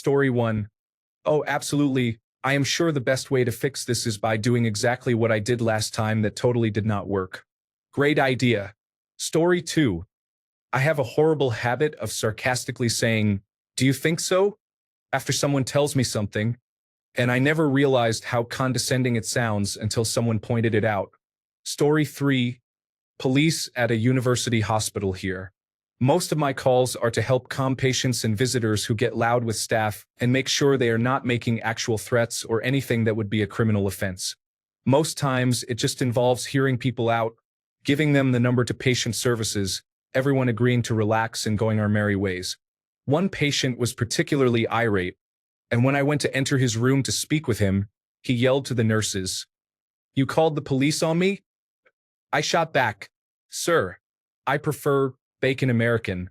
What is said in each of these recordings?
Story 1. Oh, absolutely. I am sure the best way to fix this is by doing exactly what I did last time that totally did not work. Great idea. Story 2. I have a horrible habit of sarcastically saying, "Do you think so?" after someone tells me something, and I never realized how condescending it sounds until someone pointed it out. Story 3. Police at a university hospital here. Most of my calls are to help calm patients and visitors who get loud with staff and make sure they are not making actual threats or anything that would be a criminal offense. Most times, it just involves hearing people out, giving them the number to patient services, everyone agreeing to relax and going our merry ways. One patient was particularly irate, and when I went to enter his room to speak with him, he yelled to the nurses, "You called the police on me?" I shot back, "Sir, I prefer bacon American.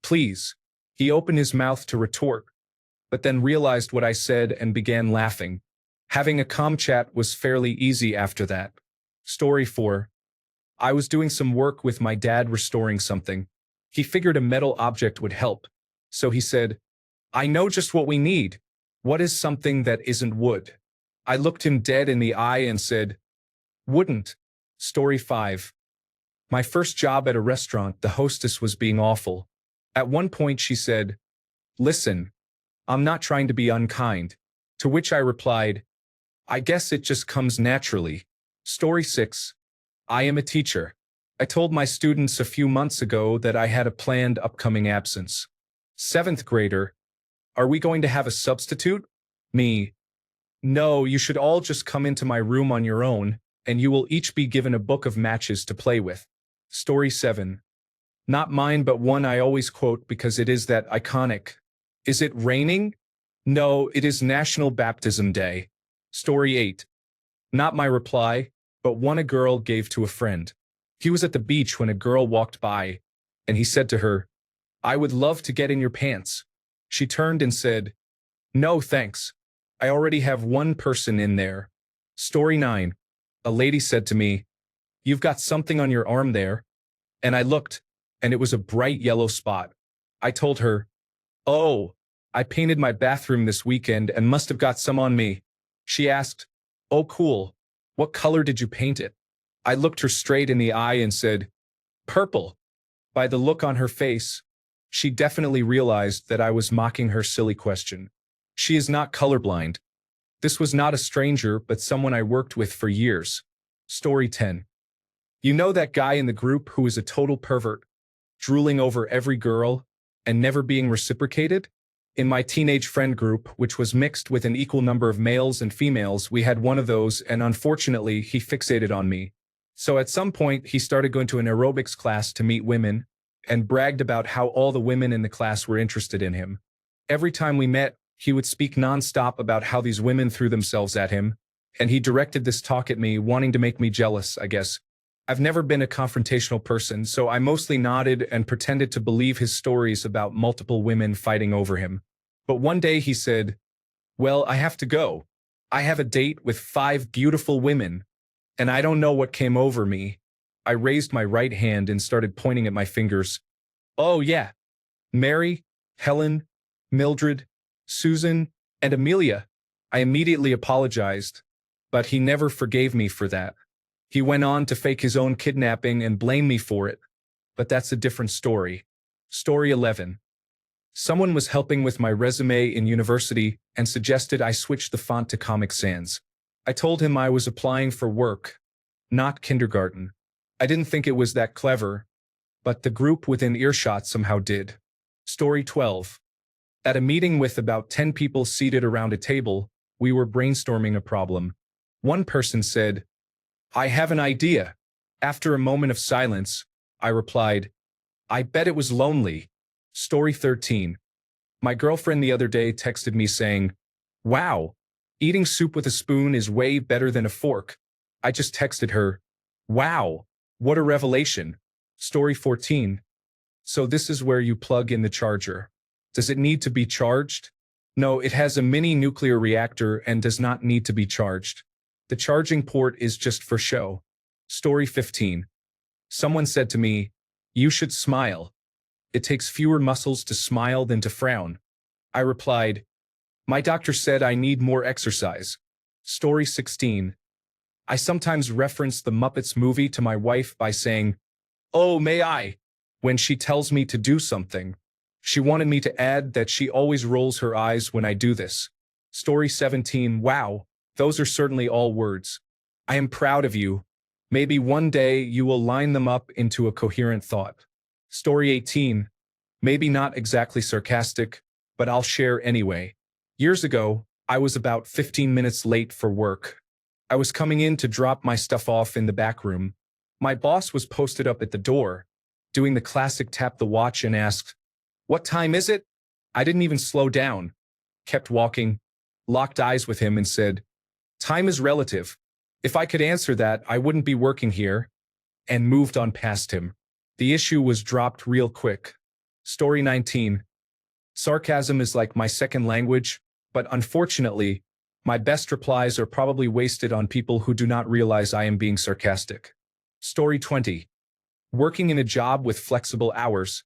Please." He opened his mouth to retort, but then realized what I said and began laughing. Having a calm chat was fairly easy after that. Story 4. I was doing some work with my dad restoring something. He figured a metal object would help, so he said, "I know just what we need. What is something that isn't wood?" I looked him dead in the eye and said, "Wouldn't." Story 5. My first job at a restaurant, the hostess was being awful. At one point she said, "Listen, I'm not trying to be unkind." To which I replied, "I guess it just comes naturally." Story 6. I am a teacher. I told my students a few months ago that I had a planned upcoming absence. Seventh grader, "Are we going to have a substitute?" Me, "No, you should all just come into my room on your own, and you will each be given a book of matches to play with." Story 7. Not mine, but one I always quote because it is that iconic. Is it raining? No, it is National Baptism Day. Story 8. Not my reply, but one a girl gave to a friend. He was at the beach when a girl walked by, and he said to her, "I would love to get in your pants." She turned and said, "No, thanks. I already have one person in there." Story 9. A lady said to me, "You've got something on your arm there." And I looked, and it was a bright yellow spot. I told her, "Oh, I painted my bathroom this weekend and must have got some on me." She asked, "Oh, cool. What color did you paint it?" I looked her straight in the eye and said, "Purple." By the look on her face, she definitely realized that I was mocking her silly question. She is not colorblind. This was not a stranger, but someone I worked with for years. Story 10. You know that guy in the group who is a total pervert, drooling over every girl, and never being reciprocated? In my teenage friend group, which was mixed with an equal number of males and females, we had one of those, and unfortunately, he fixated on me. So at some point, he started going to an aerobics class to meet women, and bragged about how all the women in the class were interested in him. Every time we met, he would speak nonstop about how these women threw themselves at him, and he directed this talk at me, wanting to make me jealous, I guess. I've never been a confrontational person, so I mostly nodded and pretended to believe his stories about multiple women fighting over him. But one day he said, "Well, I have to go. I have a date with 5 beautiful women." And I don't know what came over me. I raised my right hand and started pointing at my fingers. "Oh yeah, Mary, Helen, Mildred, Susan, and Amelia." I immediately apologized, but he never forgave me for that. He went on to fake his own kidnapping and blame me for it. But that's a different story. Story 11. Someone was helping with my resume in university and suggested I switch the font to Comic Sans. I told him I was applying for work, not kindergarten. I didn't think it was that clever, but the group within earshot somehow did. Story 12. At a meeting with about 10 people seated around a table, we were brainstorming a problem. One person said, "I have an idea." After a moment of silence, I replied, "I bet it was lonely." Story 13. My girlfriend the other day texted me saying, "Wow, eating soup with a spoon is way better than a fork." I just texted her, "Wow, what a revelation." Story 14. So this is where you plug in the charger. Does it need to be charged? No, it has a mini nuclear reactor and does not need to be charged. The charging port is just for show. Story 15. Someone said to me, "You should smile. It takes fewer muscles to smile than to frown." I replied, My doctor said I need more exercise. Story 16. I sometimes reference the Muppets movie to my wife by saying, "Oh, may I?" when she tells me to do something. She wanted me to add that she always rolls her eyes when I do this. Story 17. Wow, those are certainly all words. I am proud of you. Maybe one day you will line them up into a coherent thought. Story 18. Maybe not exactly sarcastic, but I'll share anyway. Years ago, I was about 15 minutes late for work. I was coming in to drop my stuff off in the back room. My boss was posted up at the door, doing the classic tap the watch and asked, "What time is it?" I didn't even slow down, kept walking, locked eyes with him and said, "Time is relative. If I could answer that, I wouldn't be working here," and moved on past him. The issue was dropped real quick. Story 19. Sarcasm is like my second language, but unfortunately, my best replies are probably wasted on people who do not realize I am being sarcastic. Story 20. Working in a job with flexible hours,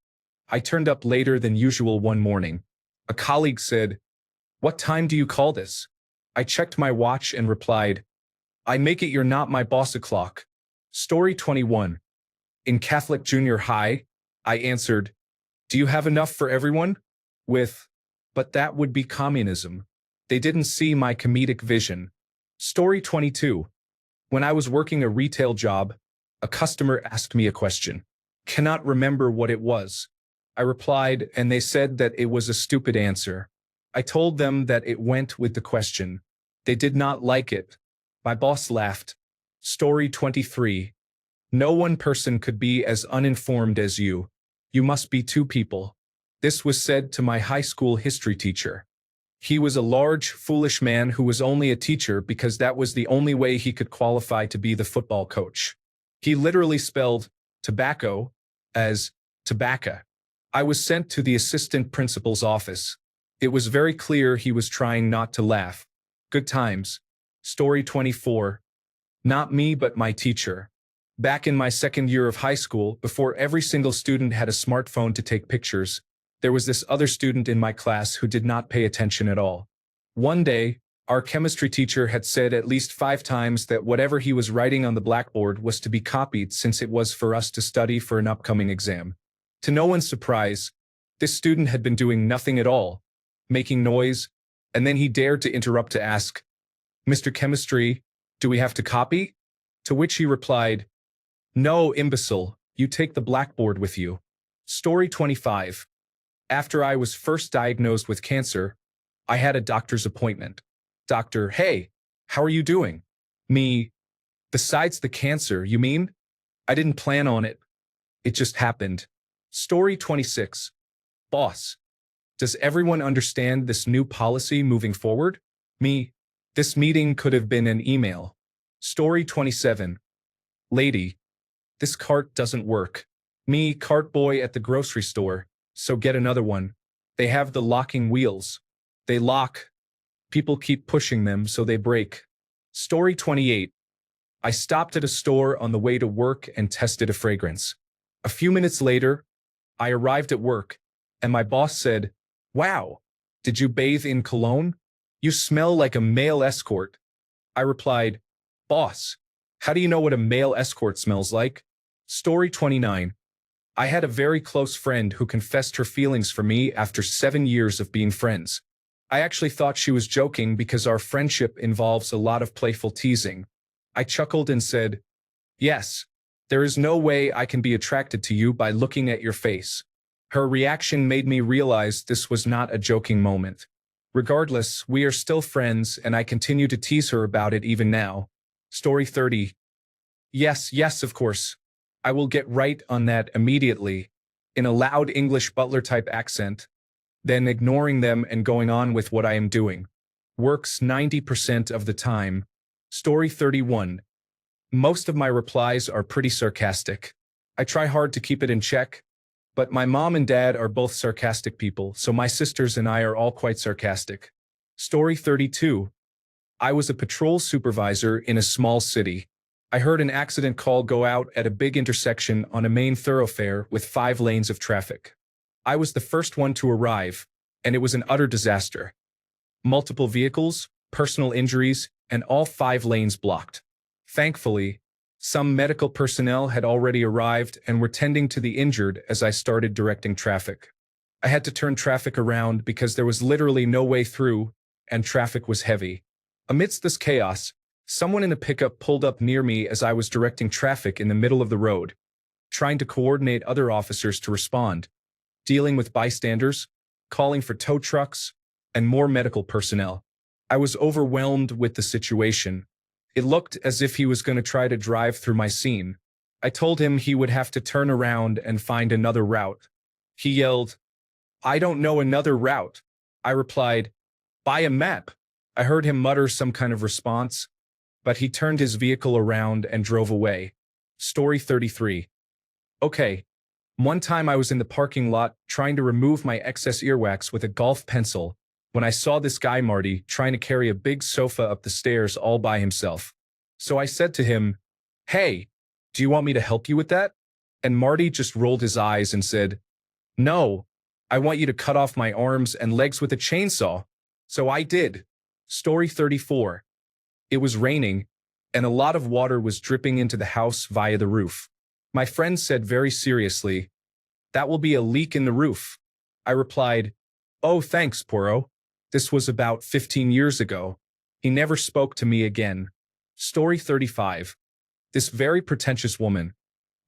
I turned up later than usual one morning. A colleague said, "What time do you call this?" I checked my watch and replied, "I make it you're not my boss o'clock." Story 21. In Catholic junior high, I answered, "Do you have enough for everyone?" with, "But that would be communism." They didn't see my comedic vision. Story 22. When I was working a retail job, a customer asked me a question. Cannot remember what it was. I replied, and they said that it was a stupid answer. I told them that it went with the question. They did not like it. My boss laughed. Story 23. No one person could be as uninformed as you. You must be two people. This was said to my high school history teacher. He was a large, foolish man who was only a teacher because that was the only way he could qualify to be the football coach. He literally spelled tobacco as tobacco. I was sent to the assistant principal's office. It was very clear he was trying not to laugh. Good times. Story 24. Not me, but my teacher. Back in my second year of high school, before every single student had a smartphone to take pictures, there was this other student in my class who did not pay attention at all. One day, our chemistry teacher had said at least 5 times that whatever he was writing on the blackboard was to be copied since it was for us to study for an upcoming exam. To no one's surprise, this student had been doing nothing at all, making noise, and then he dared to interrupt to ask, "Mr. Chemistry, do we have to copy?" To which he replied, "No, imbecile, you take the blackboard with you." Story 25. After I was first diagnosed with cancer, I had a doctor's appointment. Doctor, "Hey, how are you doing?" Me, "Besides the cancer, you mean?" I didn't plan on it. It just happened. Story 26. Boss, does everyone understand this new policy moving forward? Me, "This meeting could have been an email." Story 27. Lady, "This cart doesn't work." Me, "Cart boy at the grocery store, so get another one. They have the locking wheels. They lock. People keep pushing them so they break." Story 28. I stopped at a store on the way to work and tested a fragrance. A few minutes later, I arrived at work, and my boss said, "Wow, did you bathe in cologne? You smell like a male escort." I replied, "Boss, how do you know what a male escort smells like?" Story 29. I had a very close friend who confessed her feelings for me after 7 years of being friends. I actually thought she was joking because our friendship involves a lot of playful teasing. I chuckled and said, "Yes, there is no way I can be attracted to you by looking at your face." Her reaction made me realize this was not a joking moment. Regardless, we are still friends and I continue to tease her about it even now. Story 30. Yes, of course. I will get right on that immediately, in a loud English butler-type accent, then ignoring them and going on with what I am doing. Works 90% of the time. Story 31. Most of my replies are pretty sarcastic. I try hard to keep it in check, but my mom and dad are both sarcastic people, so my sisters and I are all quite sarcastic. Story 32. I was a patrol supervisor in a small city. I heard an accident call go out at a big intersection on a main thoroughfare with 5 lanes of traffic. I was the first one to arrive, and it was an utter disaster. multiple vehicles, personal injuries, and all 5 lanes blocked. Thankfully, some medical personnel had already arrived and were tending to the injured as I started directing traffic. I had to turn traffic around because there was literally no way through, and traffic was heavy. Amidst this chaos, someone in a pickup pulled up near me as I was directing traffic in the middle of the road, trying to coordinate other officers to respond, dealing with bystanders, calling for tow trucks, and more medical personnel. I was overwhelmed with the situation. It looked as if he was going to try to drive through my scene. I told him he would have to turn around and find another route. He yelled, "I don't know another route." I replied, "Buy a map." I heard him mutter some kind of response, but he turned his vehicle around and drove away. Story 33. Okay. One time I was in the parking lot trying to remove my excess earwax with a golf pencil when I saw this guy Marty trying to carry a big sofa up the stairs all by himself. So I said to him, "Hey, do you want me to help you with that?" And Marty just rolled his eyes and said, "No, I want you to cut off my arms and legs with a chainsaw." So I did. Story 34. It was raining, and a lot of water was dripping into the house via the roof. My friend said very seriously, "That will be a leak in the roof." I replied, "Oh, thanks, Poro." This was about 15 years ago. He never spoke to me again. Story 35. This very pretentious woman,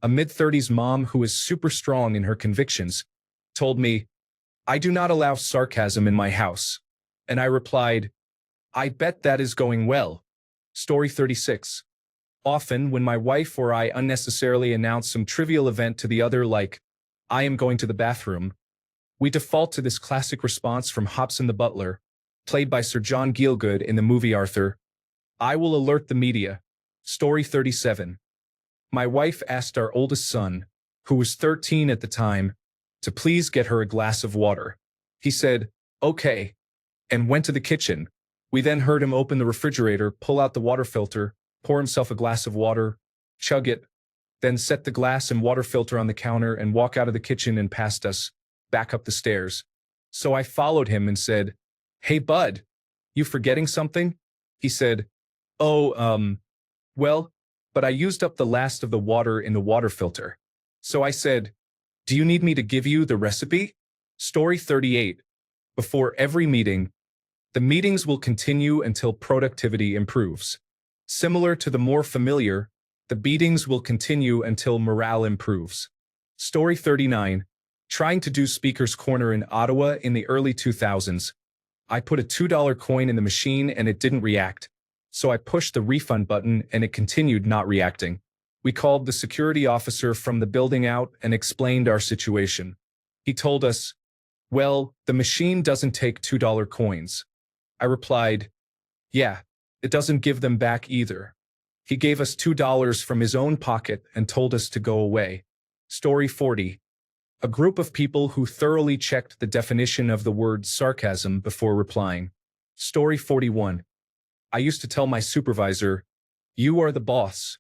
a mid-30s mom who is super strong in her convictions, told me, "I do not allow sarcasm in my house." And I replied, "I bet that is going well." Story 36. Often, when my wife or I unnecessarily announce some trivial event to the other like, "I am going to the bathroom," we default to this classic response from Hobson the Butler, played by Sir John Gielgud in the movie Arthur, "I will alert the media." Story 37. My wife asked our oldest son, who was 13 at the time, to please get her a glass of water. He said, "Okay," and went to the kitchen. We then heard him open the refrigerator, pull out the water filter, pour himself a glass of water, chug it, then set the glass and water filter on the counter and walk out of the kitchen and past us, back up the stairs. So I followed him and said, "Hey, bud, you forgetting something?" He said, "Oh, well, but I used up the last of the water in the water filter." So I said, "Do you need me to give you the recipe?" Story 38. Before every meeting, the meetings will continue until productivity improves. Similar to the more familiar, the beatings will continue until morale improves. Story 39. Trying to do Speaker's Corner in Ottawa in the early 2000s. I put a $2 coin in the machine and it didn't react. So I pushed the refund button and it continued not reacting. We called the security officer from the building out and explained our situation. He told us, "Well, the machine doesn't take $2 coins." I replied, "Yeah, it doesn't give them back either." He gave us $2 from his own pocket and told us to go away. Story 40. A group of people who thoroughly checked the definition of the word sarcasm before replying. Story 41. I used to tell my supervisor, "You are the boss,"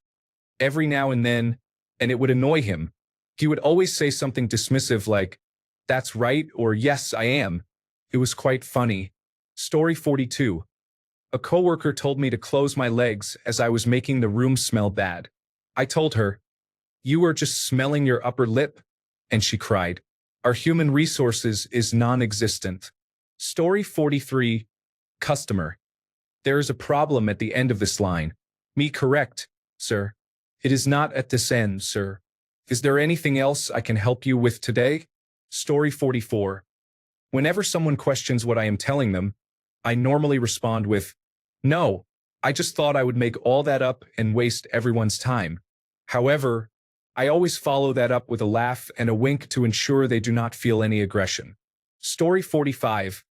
every now and then, and it would annoy him. He would always say something dismissive like, "That's right," or "Yes, I am." It was quite funny. Story 42. A coworker told me to close my legs as I was making the room smell bad. I told her, "You are just smelling your upper lip," and she cried. Our human resources is non-existent. Story 43. Customer. There is a problem at the end of this line. Me correct, sir. It is not at this end, sir. Is there anything else I can help you with today? Story 44. Whenever someone questions what I am telling them, I normally respond with, "No, I just thought I would make all that up and waste everyone's time." However, I always follow that up with a laugh and a wink to ensure they do not feel any aggression. Story 45.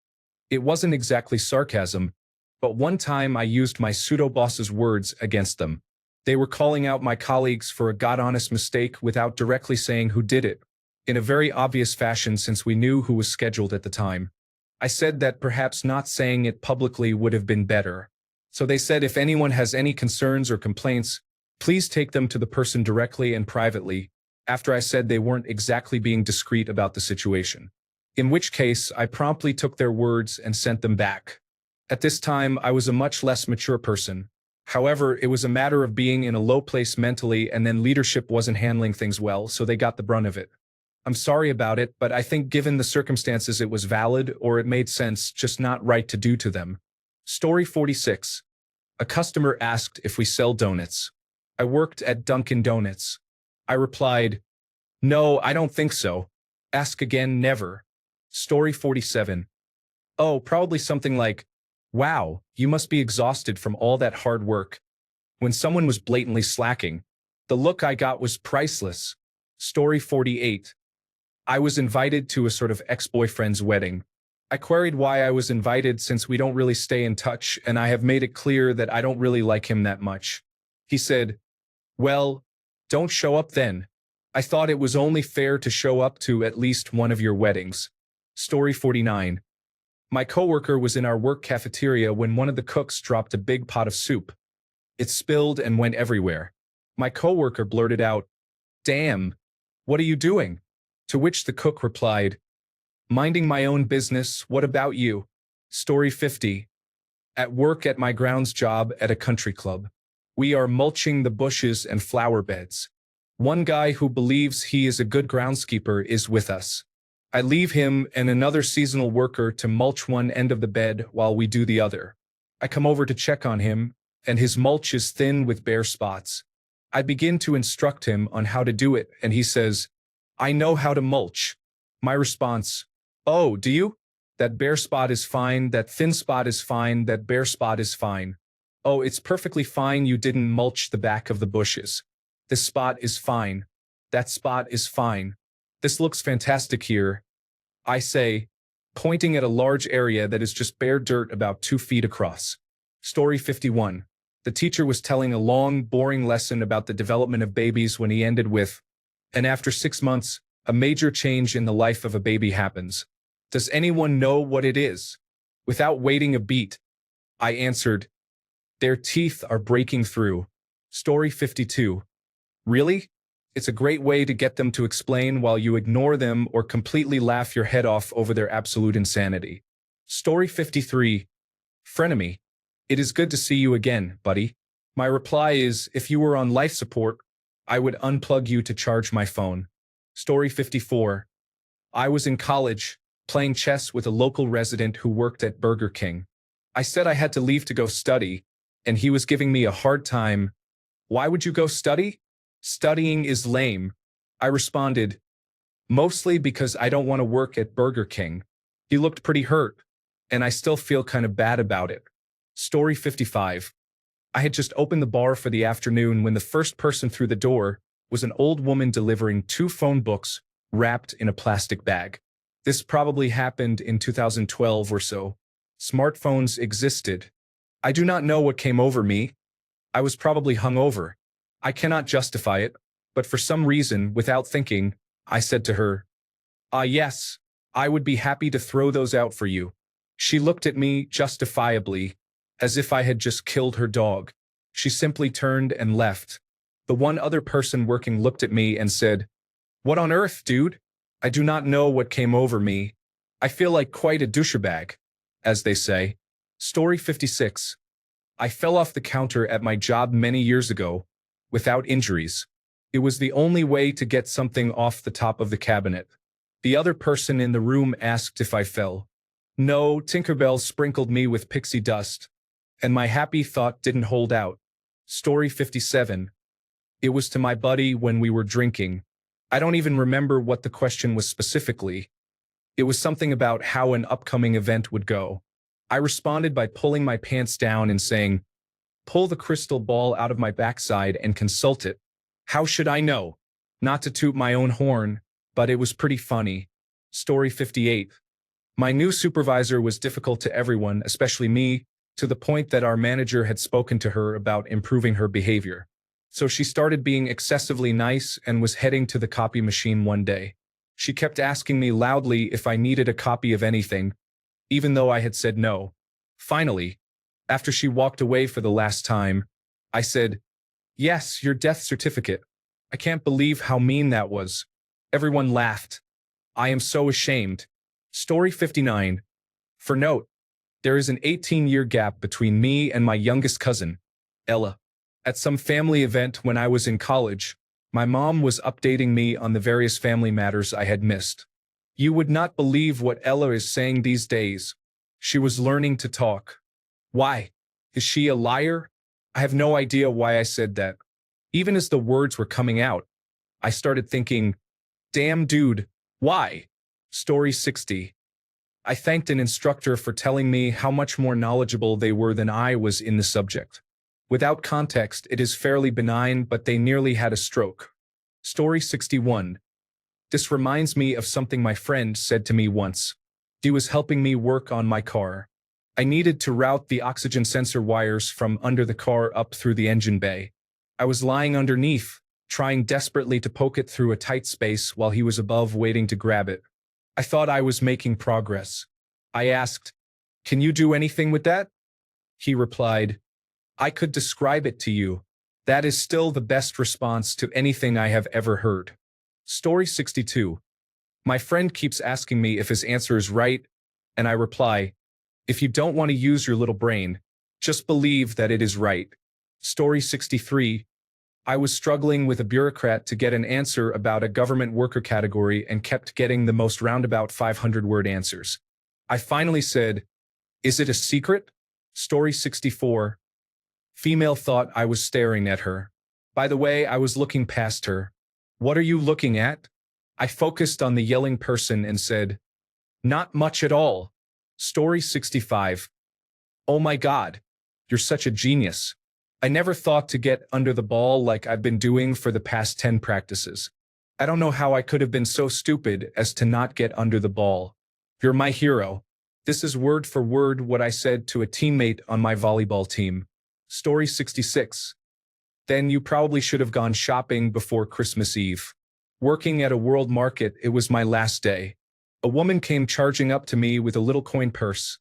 It wasn't exactly sarcasm, but one time I used my pseudo-boss's words against them. They were calling out my colleagues for a god-honest mistake without directly saying who did it, in a very obvious fashion since we knew who was scheduled at the time. I said that perhaps not saying it publicly would have been better. So they said if anyone has any concerns or complaints, please take them to the person directly and privately, after I said they weren't exactly being discreet about the situation. In which case, I promptly took their words and sent them back. At this time, I was a much less mature person. However, it was a matter of being in a low place mentally and then leadership wasn't handling things well, so they got the brunt of it. I'm sorry about it, but I think given the circumstances it was valid or it made sense, just not right to do to them. Story 46. A customer asked if we sell donuts. I worked at Dunkin' Donuts. I replied, "No, I don't think so. Ask again, never." Story 47. Oh, probably something like, "Wow, you must be exhausted from all that hard work." When someone was blatantly slacking, the look I got was priceless. Story 48. I was invited to a sort of ex-boyfriend's wedding. I queried why I was invited since we don't really stay in touch and I have made it clear that I don't really like him that much. He said, "Well, don't show up then. I thought it was only fair to show up to at least one of your weddings." Story 49. My coworker was in our work cafeteria when one of the cooks dropped a big pot of soup. It spilled and went everywhere. My coworker blurted out, "Damn, what are you doing?" To which the cook replied, "Minding my own business, what about you?" Story 50. At work at my grounds job at a country club. We are mulching the bushes and flower beds. One guy who believes he is a good groundskeeper is with us. I leave him and another seasonal worker to mulch one end of the bed while we do the other. I come over to check on him, and his mulch is thin with bare spots. I begin to instruct him on how to do it, and he says, "I know how to mulch." My response, "Oh, do you? That bare spot is fine, that thin spot is fine, that bare spot is fine. Oh, it's perfectly fine you didn't mulch the back of the bushes. This spot is fine. That spot is fine. This looks fantastic here," I say, pointing at a large area that is just bare dirt about 2 feet across. Story 51. The teacher was telling a long, boring lesson about the development of babies when he ended with, "And after 6 months, a major change in the life of a baby happens. Does anyone know what it is?" Without waiting a beat, I answered, "Their teeth are breaking through." Story 52. Really? It's a great way to get them to explain while you ignore them or completely laugh your head off over their absolute insanity. Story 53. Frenemy. It is good to see you again, buddy. My reply is, if you were on life support, I would unplug you to charge my phone. Story 54. I was in college, playing chess with a local resident who worked at Burger King. I said I had to leave to go study, and he was giving me a hard time. "Why would you go study? Studying is lame." I responded, "Mostly because I don't want to work at Burger King." He looked pretty hurt, and I still feel kind of bad about it. Story 55. I had just opened the bar for the afternoon when the first person through the door was an old woman delivering 2 phone books wrapped in a plastic bag. This probably happened in 2012 or so. Smartphones existed. I do not know what came over me. I was probably hungover. I cannot justify it, but for some reason, without thinking, I said to her, "Ah, yes, I would be happy to throw those out for you." She looked at me justifiably, as if I had just killed her dog. She simply turned and left. The one other person working looked at me and said, "What on earth, dude?" I do not know what came over me. I feel like quite a douchebag, as they say. Story 56. I fell off the counter at my job many years ago, without injuries. It was the only way to get something off the top of the cabinet. The other person in the room asked if I fell. No, Tinkerbell sprinkled me with pixie dust, and my happy thought didn't hold out. Story 57. It was to my buddy when we were drinking. I don't even remember what the question was specifically. It was something about how an upcoming event would go. I responded by pulling my pants down and saying, "Pull the crystal ball out of my backside and consult it." How should I know? Not to toot my own horn, but it was pretty funny. Story 58. My new supervisor was difficult to everyone, especially me, to the point that our manager had spoken to her about improving her behavior. So she started being excessively nice and was heading to the copy machine one day. She kept asking me loudly if I needed a copy of anything, even though I had said no. Finally, after she walked away for the last time, I said, "Yes, your death certificate." I can't believe how mean that was. Everyone laughed. I am so ashamed. Story 59. For note, There is an 18-year gap between me and my youngest cousin, Ella. At some family event when I was in college, my mom was updating me on the various family matters I had missed. You would not believe what Ella is saying these days. She was learning to talk. Why? Is she a liar? I have no idea why I said that. Even as the words were coming out, I started thinking, damn dude, why? Story 60. I thanked an instructor for telling me how much more knowledgeable they were than I was in the subject. Without context, it is fairly benign, but they nearly had a stroke. Story 61. This reminds me of something my friend said to me once. He was helping me work on my car. I needed to route the oxygen sensor wires from under the car up through the engine bay. I was lying underneath, trying desperately to poke it through a tight space while he was above waiting to grab it. I thought I was making progress. I asked, "Can you do anything with that?" He replied, "I could describe it to you. That is still the best response to anything I have ever heard." Story 62. My friend keeps asking me if his answer is right, and I reply, "If you don't want to use your little brain, just believe that it is right." Story 63. I was struggling with a bureaucrat to get an answer about a government worker category and kept getting the most roundabout 500-word answers. I finally said, "Is it a secret?" Story 64. Female thought I was staring at her. By the way, I was looking past her. "What are you looking at?" I focused on the yelling person and said, "Not much at all." Story 65. Oh my God, you're such a genius. I never thought to get under the ball like I've been doing for the past 10 practices. I don't know how I could have been so stupid as to not get under the ball. You're my hero. This is word for word what I said to a teammate on my volleyball team. Story 66. Then you probably should have gone shopping before Christmas Eve. Working at a world market, it was my last day. A woman came charging up to me with a little coin purse,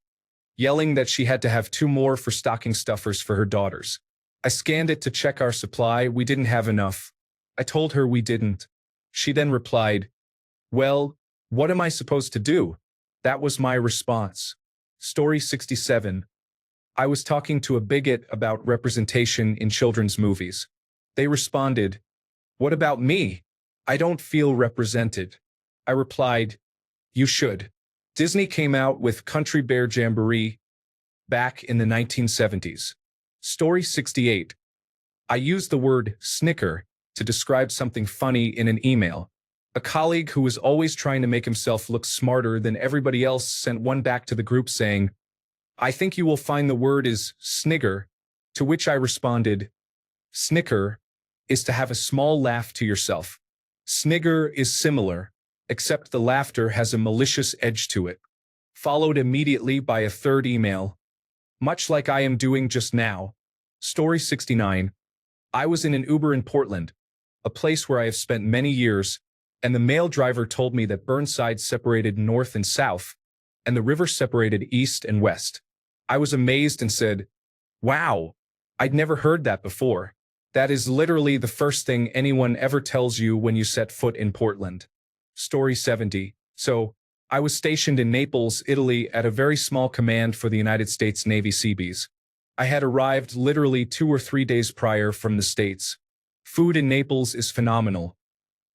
yelling that she had to have 2 more for stocking stuffers for her daughters. I scanned it to check our supply. We didn't have enough. I told her we didn't. She then replied, "Well, what am I supposed to do?" That was my response. Story 67. I was talking to a bigot about representation in children's movies. They responded, "What about me? I don't feel represented." I replied, "You should." Disney came out with Country Bear Jamboree back in the 1970s. Story 68. I used the word snicker to describe something funny in an email. A colleague who was always trying to make himself look smarter than everybody else sent one back to the group saying, "I think you will find the word is snigger," to which I responded, "Snicker is to have a small laugh to yourself. Snigger is similar, except the laughter has a malicious edge to it." Followed immediately by a third email, much like I am doing just now. Story 69. I was in an Uber in Portland, a place where I have spent many years, and the male driver told me that Burnside separated north and south, and the river separated east and west. I was amazed and said, "Wow, I'd never heard that before. That is literally the first thing anyone ever tells you when you set foot in Portland." Story 70. So, I was stationed in Naples, Italy at a very small command for the United States Navy Seabees. I had arrived literally 2 or 3 days prior from the States. Food in Naples is phenomenal.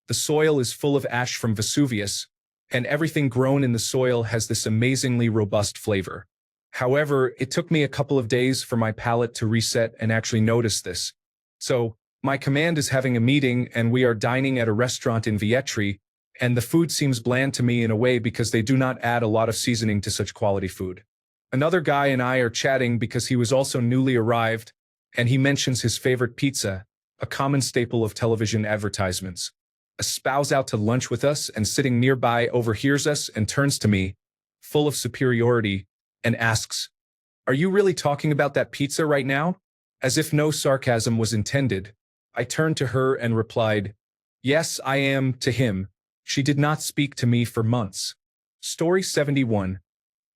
The soil is full of ash from Vesuvius, and everything grown in the soil has this amazingly robust flavor. However, it took me a couple of days for my palate to reset and actually notice this. So, my command is having a meeting and we are dining at a restaurant in Vietri, and the food seems bland to me in a way because they do not add a lot of seasoning to such quality food. Another guy and I are chatting because he was also newly arrived, and he mentions his favorite pizza, a common staple of television advertisements. A spouse out to lunch with us and sitting nearby overhears us and turns to me, full of superiority, and asks, "Are you really talking about that pizza right now?" As if no sarcasm was intended, I turned to her and replied, "Yes, I am," to him. She did not speak to me for months. Story 71.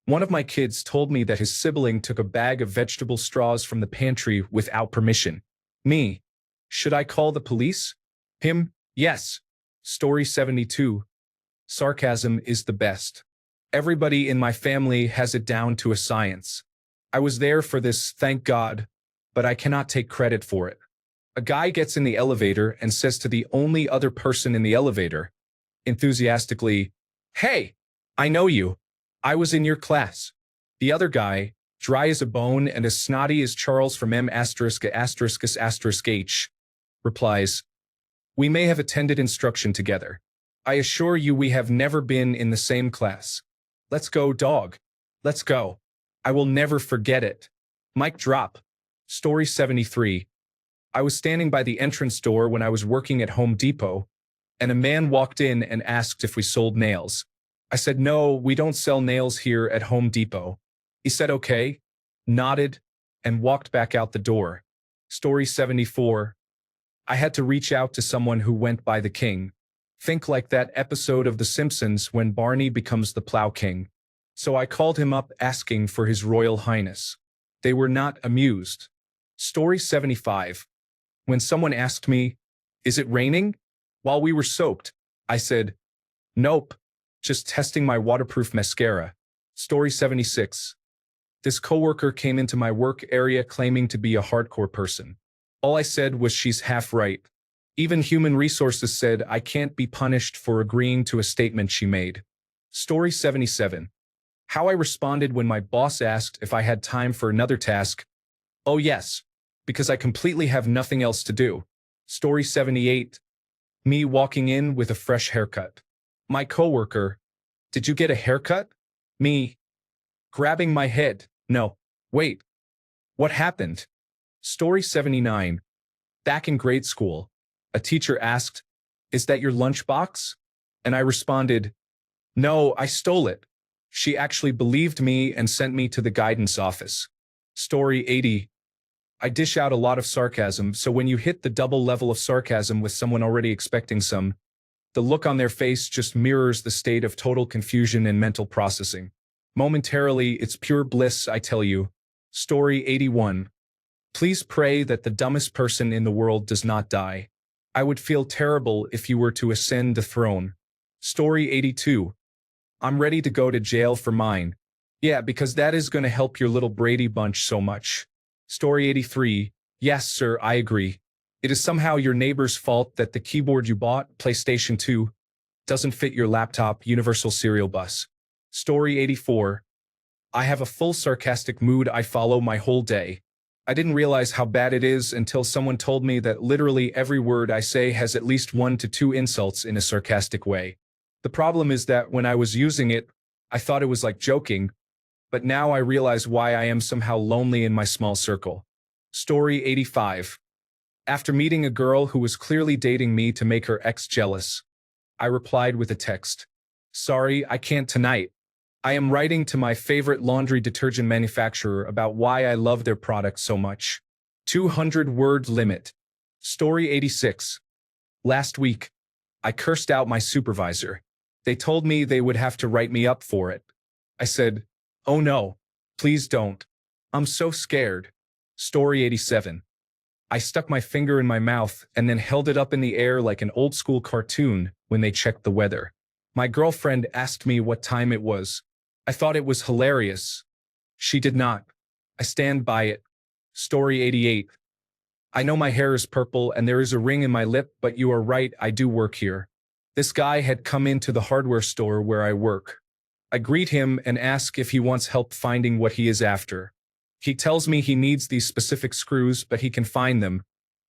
One of my kids told me that his sibling took a bag of vegetable straws from the pantry without permission. Me. Should I call the police? Him. Yes. Story 72. Sarcasm is the best. Everybody in my family has it down to a science. I was there for this, thank God, but I cannot take credit for it. A guy gets in the elevator and says to the only other person in the elevator, enthusiastically, "Hey, I know you. I was in your class." The other guy, dry as a bone and as snotty as Charles from M*******H, replies, "We may have attended instruction together. I assure you we have never been in the same class. Let's go, dog. Let's go. I will never forget it." Mic drop. Story 73. I was standing by the entrance door when I was working at Home Depot, and a man walked in and asked if we sold nails. I said, "No, we don't sell nails here at Home Depot." He said, "Okay," nodded, and walked back out the door. Story 74. I had to reach out to someone who went by the king. Think like that episode of The Simpsons when Barney becomes the Plow King. So I called him up asking for His Royal Highness. They were not amused. Story 75. When someone asked me, "Is it raining?" while we were soaked, I said, "Nope, just testing my waterproof mascara." Story 76. This coworker came into my work area claiming to be a hardcore person. All I said was she's half right. Even human resources said I can't be punished for agreeing to a statement she made. Story 77. How I responded when my boss asked if I had time for another task. "Oh yes, because I completely have nothing else to do." Story 78. Me walking in with a fresh haircut. My coworker, "Did you get a haircut?" Me, grabbing my head. "No, wait. What happened?" Story 79. Back in grade school, a teacher asked, "Is that your lunchbox?" And I responded, "No, I stole it." She actually believed me and sent me to the guidance office. Story 80. I dish out a lot of sarcasm, so when you hit the double level of sarcasm with someone already expecting some, the look on their face just mirrors the state of total confusion and mental processing. Momentarily, it's pure bliss, I tell you. Story 81. Please pray that the dumbest person in the world does not die. I would feel terrible if you were to ascend the throne. Story 82. I'm ready to go to jail for mine. Yeah, because that is going to help your little Brady Bunch so much. Story 83. Yes, sir, I agree. It is somehow your neighbor's fault that the keyboard you bought, PlayStation 2, doesn't fit your laptop, Universal Serial Bus. Story 84. I have a full sarcastic mood I follow my whole day. I didn't realize how bad it is until someone told me that literally every word I say has at least 1 to 2 insults in a sarcastic way. The problem is that when I was using it, I thought it was like joking, but now I realize why I am somehow lonely in my small circle. Story 85. After meeting a girl who was clearly dating me to make her ex jealous, I replied with a text. "Sorry, I can't tonight. I am writing to my favorite laundry detergent manufacturer about why I love their product so much." 200-word limit. Story 86. Last week, I cursed out my supervisor. They told me they would have to write me up for it. I said, "Oh no, please don't. I'm so scared." Story 87. I stuck my finger in my mouth and then held it up in the air like an old-school cartoon when they checked the weather. My girlfriend asked me what time it was. I thought it was hilarious. She did not. I stand by it. Story 88. I know my hair is purple and there is a ring in my lip, but you are right, I do work here. This guy had come into the hardware store where I work. I greet him and ask if he wants help finding what he is after. He tells me he needs these specific screws, but he can find them.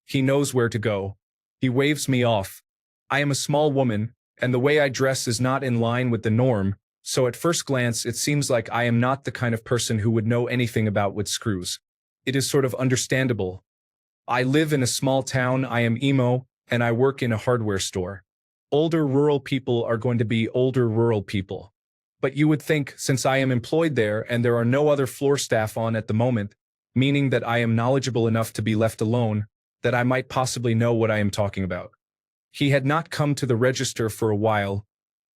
He knows where to go. He waves me off. I am a small woman, and the way I dress is not in line with the norm, so at first glance it seems like I am not the kind of person who would know anything about wood screws. It is sort of understandable. I live in a small town, I am emo, and I work in a hardware store. Older rural people are going to be older rural people. But you would think, since I am employed there and there are no other floor staff on at the moment, meaning that I am knowledgeable enough to be left alone, that I might possibly know what I am talking about. He had not come to the register for a while,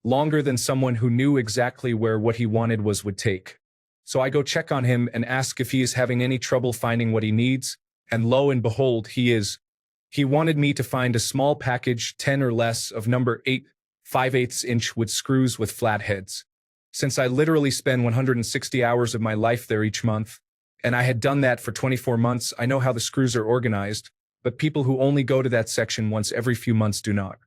longer than someone who knew exactly where what he wanted would take. So I go check on him and ask if he is having any trouble finding what he needs, and lo and behold, he is. He wanted me to find a small package, 10 or less, of number 8, 5/8 inch wood screws with flat heads. since I literally spend 160 hours of my life there each month, and I had done that for 24 months. I know how the screws are organized, but people who only go to that section once every few months do not.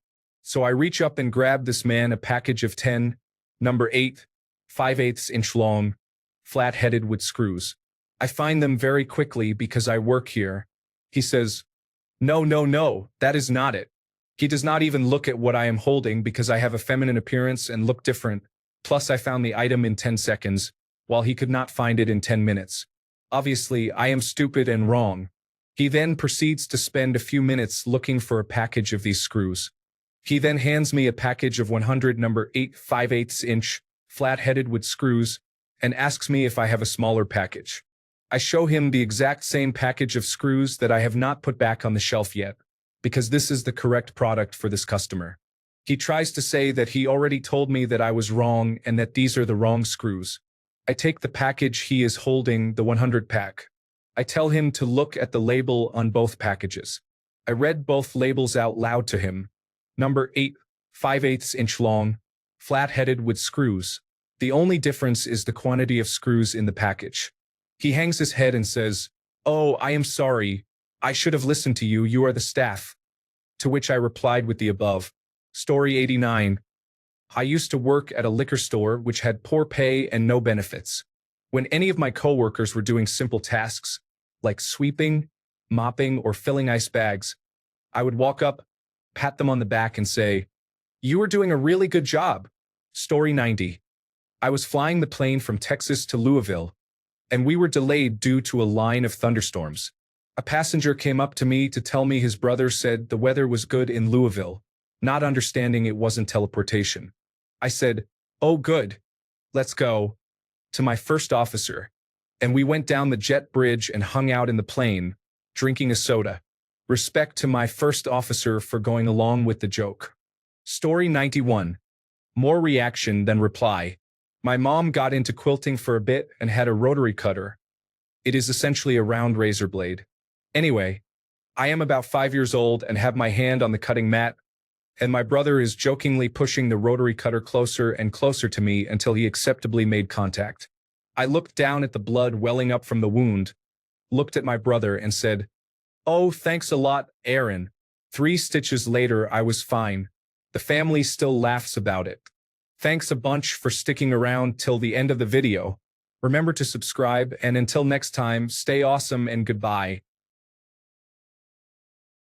So I reach up and grab this man a package of 10, number 8, 5/8 inch long, flat-headed wood screws. I find them very quickly because I work here. He says, "No, no, no, that is not it." He does not even look at what I am holding because I have a feminine appearance and look different. Plus, I found the item in 10 seconds, while he could not find it in 10 minutes. Obviously, I am stupid and wrong. He then proceeds to spend a few minutes looking for a package of these screws. He then hands me a package of 100 number 8 5/8 inch flat-headed wood screws and asks me if I have a smaller package. I show him the exact same package of screws that I have not put back on the shelf yet, because this is the correct product for this customer. He tries to say that he already told me that I was wrong and that these are the wrong screws. I take the package he is holding, the 100 pack. I tell him to look at the label on both packages. I read both labels out loud to him. Number 8, 5/8 inch long, flat-headed with screws. The only difference is the quantity of screws in the package. He hangs his head and says, "Oh, I am sorry. I should have listened to you. You are the staff." To which I replied with the above. Story 89. I used to work at a liquor store which had poor pay and no benefits. When any of my coworkers were doing simple tasks, like sweeping, mopping, or filling ice bags, I would walk up, pat them on the back, and say, "You are doing a really good job." Story 90. I was flying the plane from Texas to Louisville, and we were delayed due to a line of thunderstorms. A passenger came up to me to tell me his brother said the weather was good in Louisville, not understanding it wasn't teleportation. I said, "Oh, good. Let's go," to my first officer, and we went down the jet bridge and hung out in the plane, drinking a soda. Respect to my first officer for going along with the joke. Story 91. More reaction than reply. My mom got into quilting for a bit and had a rotary cutter. It is essentially a round razor blade. Anyway, I am about 5 years old and have my hand on the cutting mat, and my brother is jokingly pushing the rotary cutter closer and closer to me until he acceptably made contact. I looked down at the blood welling up from the wound, looked at my brother, and said, "Oh, thanks a lot, Aaron." 3 stitches later, I was fine. The family still laughs about it. Thanks a bunch for sticking around till the end of the video. Remember to subscribe, and until next time, stay awesome and goodbye.